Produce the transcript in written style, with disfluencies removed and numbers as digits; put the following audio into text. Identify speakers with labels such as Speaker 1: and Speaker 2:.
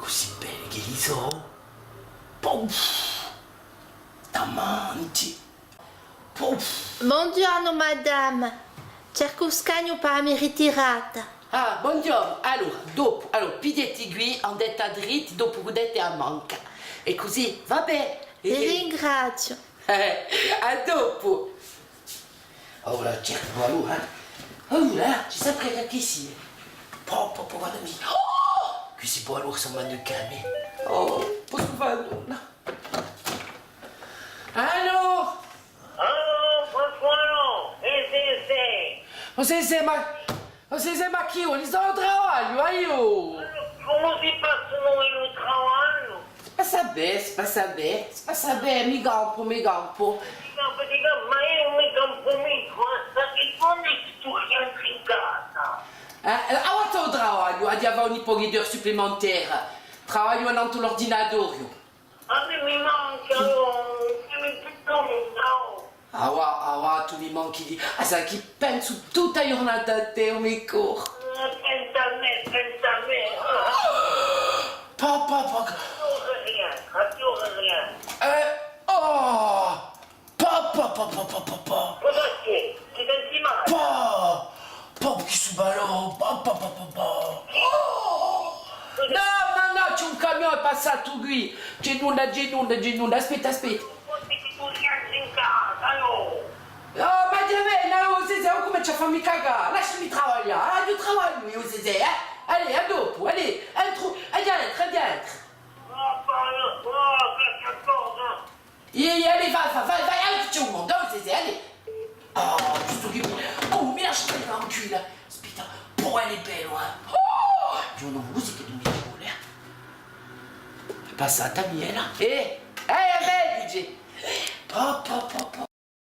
Speaker 1: così bene che li so. Pouf, davanti. Pouf.
Speaker 2: Buongiorno madame, cerco scagno per mi ritirata.
Speaker 3: Ah, buongiorno. Allora, pigliati qui, andate dritti, dopo vedete a manca. E così, vabbè.
Speaker 2: Vi ringrazio.
Speaker 3: A dopo.
Speaker 1: Ora cerco allora. Allora, ci saprai che sia. Popo, guardami. Oh! Qui si può allora insomma de calmer.
Speaker 3: Oh, posso fare nulla. Allora?
Speaker 4: Allô, buongiorno,
Speaker 3: Você ma chi io? Li sto al trabalho, aiuto.
Speaker 4: come si passano il trabalho?
Speaker 3: C'est pas saber, mi gampo.
Speaker 4: Dica, ma io mi comprometto, che non è che tu rientri in casa.
Speaker 3: Aonde eu trabalho? A avere un ipoguidor supplémentaire. Trabalho andando l'ordinador.
Speaker 4: A me mi manca, mi piccolo, no.
Speaker 3: Ah, tu mi manchi di... sai che penso tutta la giornata a te, mi corro.
Speaker 4: Pensa a me.
Speaker 3: Papa.
Speaker 4: Adoro rien.
Speaker 3: Oh!
Speaker 1: Papa.
Speaker 4: Cosa c'è? Ti senti male?
Speaker 1: Papa che su ballo. Papa.
Speaker 3: No, c'è un camion passato qui. C'è nulla. Aspetta.
Speaker 4: Forse che tu rientri in casa, no?
Speaker 3: Oh, ma no, Zezé, come ci fammi cagare? Lasciami lavorare, io lavoro io, Zezé, Allez, a dopo, allez, andiamo.
Speaker 4: Qualche cosa.
Speaker 3: Allez, vai, allez, c'è un mondo, Zezé, allez.
Speaker 1: Oh, giusto che mi lascia tranquilla. Aspetta, poi è bello,
Speaker 3: Oh!
Speaker 1: Io non musica di mia vuole. È passata miela.
Speaker 3: Vedi?
Speaker 1: Papa.